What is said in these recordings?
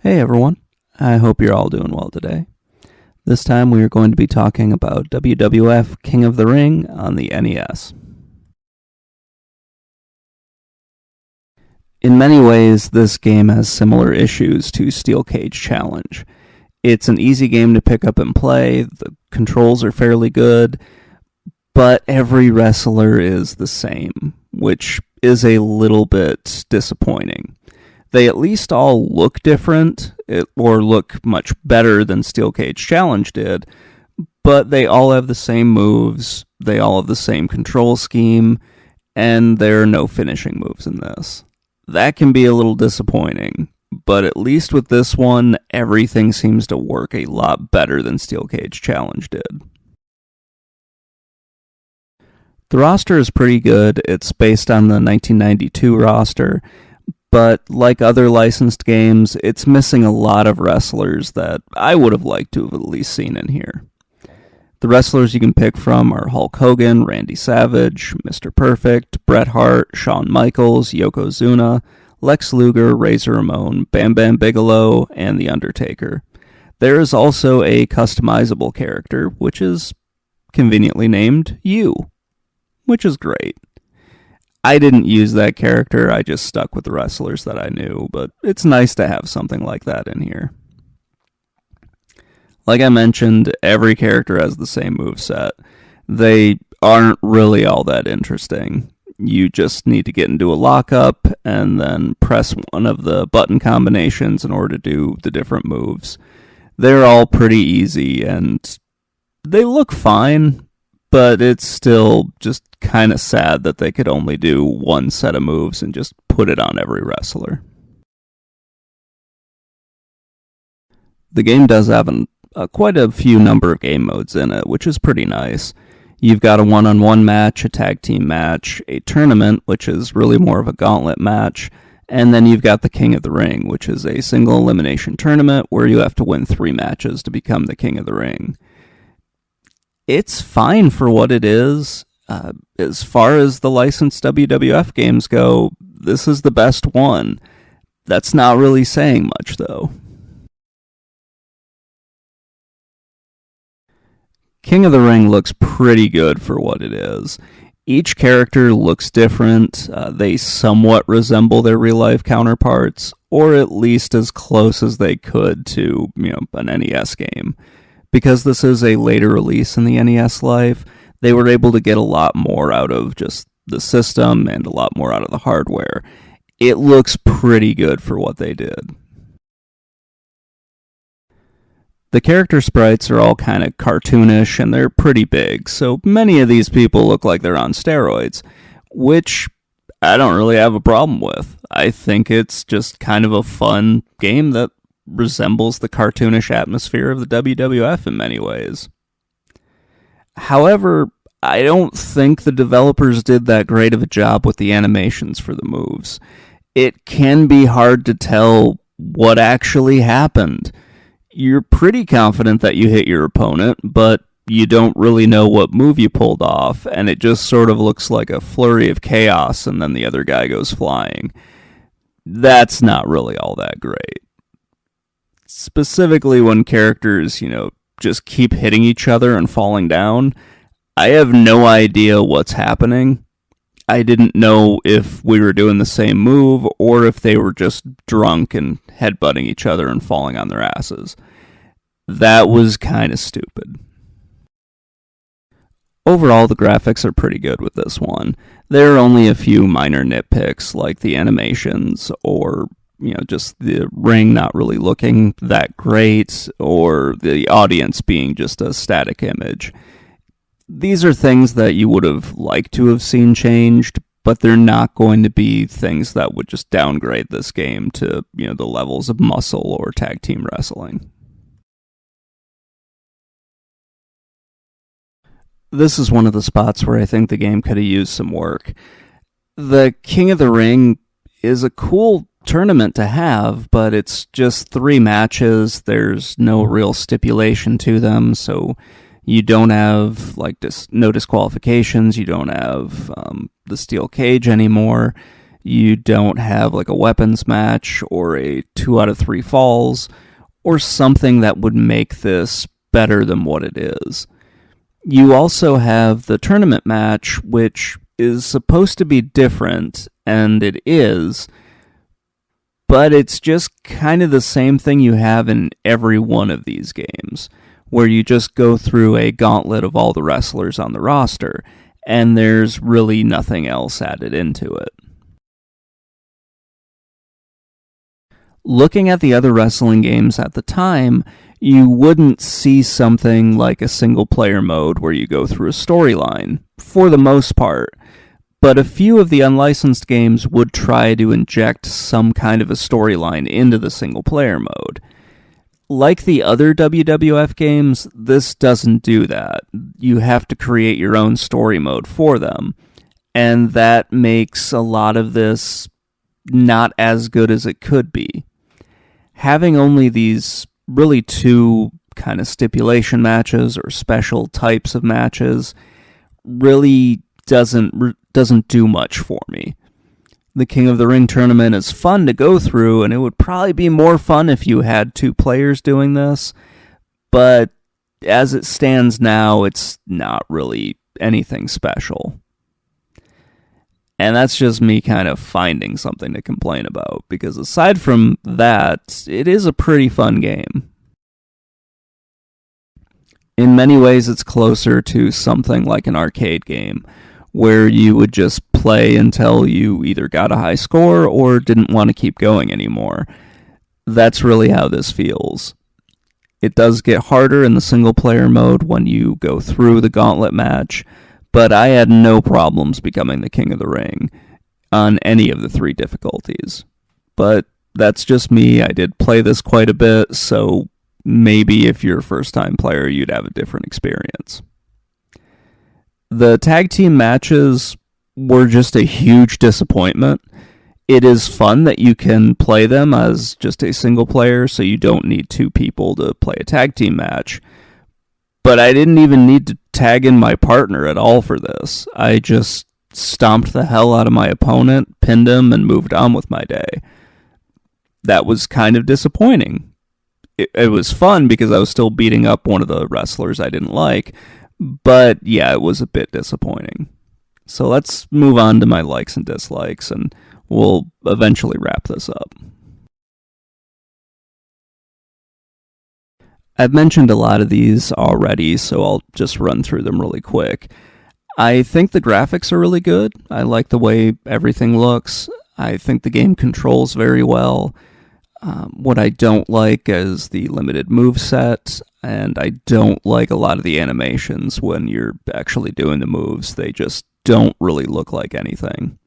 Hey everyone, I hope you're all doing well today. This time we are going to be talking about WWF King of the Ring on the NES. In many ways, this game has similar issues to Steel Cage Challenge. It's an easy game to pick up and play, the controls are fairly good, but every wrestler is the same, which is a little bit disappointing. They at least all look different, or look much better than Steel Cage Challenge did, but they all have the same moves, they all have the same control scheme, and there are no finishing moves in this. That can be a little disappointing, but at least with this one, everything seems to work a lot better than Steel Cage Challenge did. The roster is pretty good. It's based on the 1992 roster, but like other licensed games, it's missing a lot of wrestlers that I would have liked to have at least seen in here. The wrestlers you can pick from are Hulk Hogan, Randy Savage, Mr. Perfect, Bret Hart, Shawn Michaels, Yokozuna, Lex Luger, Razor Ramon, Bam Bam Bigelow, and The Undertaker. There is also a customizable character, which is conveniently named You, which is great. I didn't use that character, I just stuck with the wrestlers that I knew, but it's nice to have something like that in here. Like I mentioned, every character has the same moveset. They aren't really all that interesting. You just need to get into a lockup and then press one of the button combinations in order to do the different moves. They're all pretty easy and they look fine, but it's still just kind of sad that they could only do one set of moves and just put it on every wrestler. The game does have quite a few number of game modes in it, which is pretty nice. You've got a one-on-one match, a tag team match, a tournament, which is really more of a gauntlet match, and then you've got the King of the Ring, which is a single elimination tournament where you have to win 3 matches to become the King of the Ring. It's fine for what it is. As far as the licensed WWF games go, this is the best one. That's not really saying much, though. King of the Ring looks pretty good for what it is. Each character looks different. They somewhat resemble their real-life counterparts, or at least as close as they could to, an NES game. Because this is a later release in the NES life, they were able to get a lot more out of just the system and a lot more out of the hardware. It looks pretty good for what they did. The character sprites are all kind of cartoonish and they're pretty big, so many of these people look like they're on steroids, which I don't really have a problem with. I think it's just kind of a fun game that resembles the cartoonish atmosphere of the WWF in many ways. However, I don't think the developers did that great of a job with the animations for the moves. It can be hard to tell what actually happened. You're pretty confident that you hit your opponent, but you don't really know what move you pulled off, and it just sort of looks like a flurry of chaos and then the other guy goes flying. That's not really all that great. Specifically when characters, just keep hitting each other and falling down, I have no idea what's happening. I didn't know if we were doing the same move or if they were just drunk and headbutting each other and falling on their asses. That was kind of stupid. Overall, the graphics are pretty good with this one. There are only a few minor nitpicks like the animations or just the ring not really looking that great, or the audience being just a static image. These are things that you would have liked to have seen changed, but they're not going to be things that would just downgrade this game to, the levels of muscle or tag team wrestling. This is one of the spots where I think the game could have used some work. The King of the Ring is a cool tournament to have, but it's just 3 matches. There's no real stipulation to them, so you don't have no disqualifications. You don't have the steel cage anymore. You don't have like a weapons match or a 2 out of 3 falls or something that would make this better than what it is. You also have the tournament match, which is supposed to be different, and it is, but it's just kind of the same thing you have in every one of these games, where you just go through a gauntlet of all the wrestlers on the roster, and there's really nothing else added into it. Looking at the other wrestling games at the time, you wouldn't see something like a single-player mode where you go through a storyline, for the most part, but a few of the unlicensed games would try to inject some kind of a storyline into the single-player mode. Like the other WWF games, this doesn't do that. You have to create your own story mode for them, and that makes a lot of this not as good as it could be. Having only these really 2 kind of stipulation matches or special types of matches really doesn't do much for me. The King of the Ring tournament is fun to go through, and it would probably be more fun if you had 2 players doing this, but as it stands now, it's not really anything special. And that's just me kind of finding something to complain about, because aside from that, it is a pretty fun game. In many ways, it's closer to something like an arcade game, where you would just play until you either got a high score or didn't want to keep going anymore. That's really how this feels. It does get harder in the single-player mode when you go through the gauntlet match, but I had no problems becoming the King of the Ring on any of the 3 difficulties. But that's just me. I did play this quite a bit, so maybe if you're a first-time player, you'd have a different experience. The tag team matches were just a huge disappointment. It is fun that you can play them as just a single player, so you don't need 2 people to play a tag team match. But I didn't even need to tag in my partner at all for this. I just stomped the hell out of my opponent, pinned him, and moved on with my day. That was kind of disappointing. It was fun because I was still beating up one of the wrestlers I didn't like, but yeah, it was a bit disappointing. So let's move on to my likes and dislikes, and we'll eventually wrap this up. I've mentioned a lot of these already, so I'll just run through them really quick. I think the graphics are really good. I like the way everything looks. I think the game controls very well. What I don't like is the limited moveset, and I don't like a lot of the animations when you're actually doing the moves. They just don't really look like anything.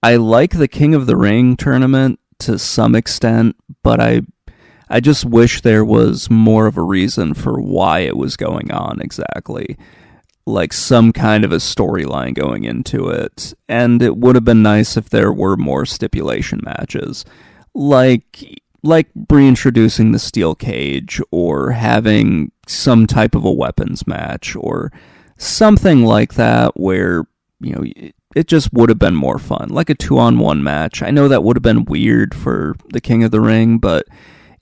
I like the King of the Ring tournament to some extent, but I just wish there was more of a reason for why it was going on exactly. Like some kind of a storyline going into it. And it would have been nice if there were more stipulation matches. Like reintroducing the steel cage, or having some type of a weapons match, or something like that where, it just would have been more fun. Like a 2-on-1 match. I know that would have been weird for the King of the Ring, but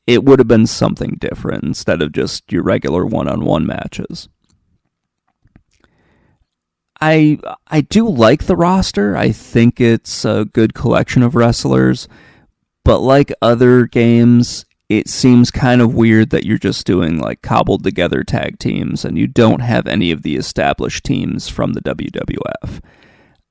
it would have been something different instead of just your regular 1-on-1 matches. I do like the roster. I think it's a good collection of wrestlers, but like other games, it seems kind of weird that you're just doing like cobbled together tag teams and you don't have any of the established teams from the WWF.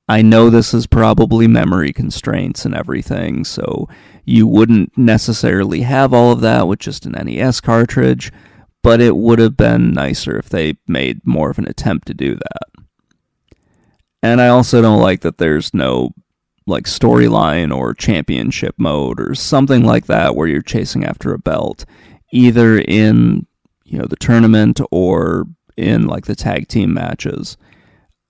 I know this is probably memory constraints and everything, so you wouldn't necessarily have all of that with just an NES cartridge, but it would have been nicer if they made more of an attempt to do that. And I also don't like that there's no like storyline or championship mode or something like that where you're chasing after a belt, either in the tournament or in like the tag team matches.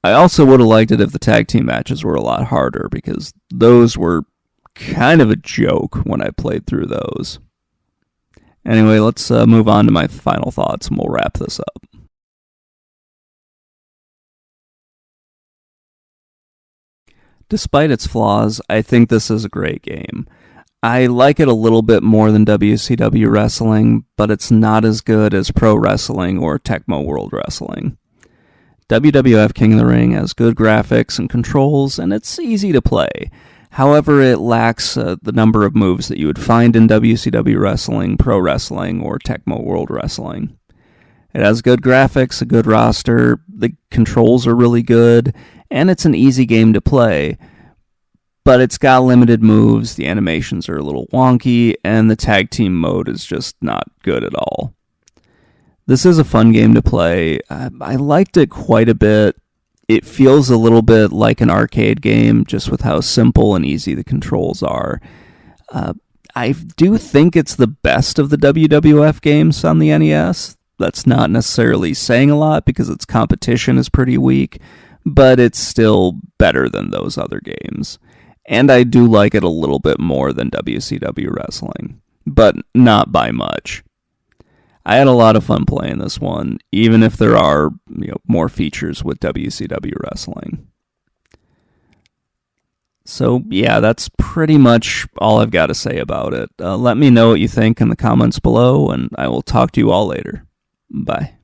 I also would have liked it if the tag team matches were a lot harder, because those were kind of a joke when I played through those. Anyway, let's move on to my final thoughts and we'll wrap this up. Despite its flaws, I think this is a great game. I like it a little bit more than WCW Wrestling, but it's not as good as Pro Wrestling or Tecmo World Wrestling. WWF King of the Ring has good graphics and controls, and it's easy to play. However, it lacks the number of moves that you would find in WCW Wrestling, Pro Wrestling, or Tecmo World Wrestling. It has good graphics, a good roster, the controls are really good, and it's an easy game to play. But it's got limited moves, the animations are a little wonky, and the tag team mode is just not good at all. This is a fun game to play. I liked it quite a bit. It feels a little bit like an arcade game, just with how simple and easy the controls are. I do think it's the best of the WWF games on the NES. That's not necessarily saying a lot because its competition is pretty weak, but it's still better than those other games. And I do like it a little bit more than WCW Wrestling, but not by much. I had a lot of fun playing this one, even if there are more features with WCW Wrestling. So yeah, that's pretty much all I've got to say about it. Let me know what you think in the comments below, and I will talk to you all later. Bye.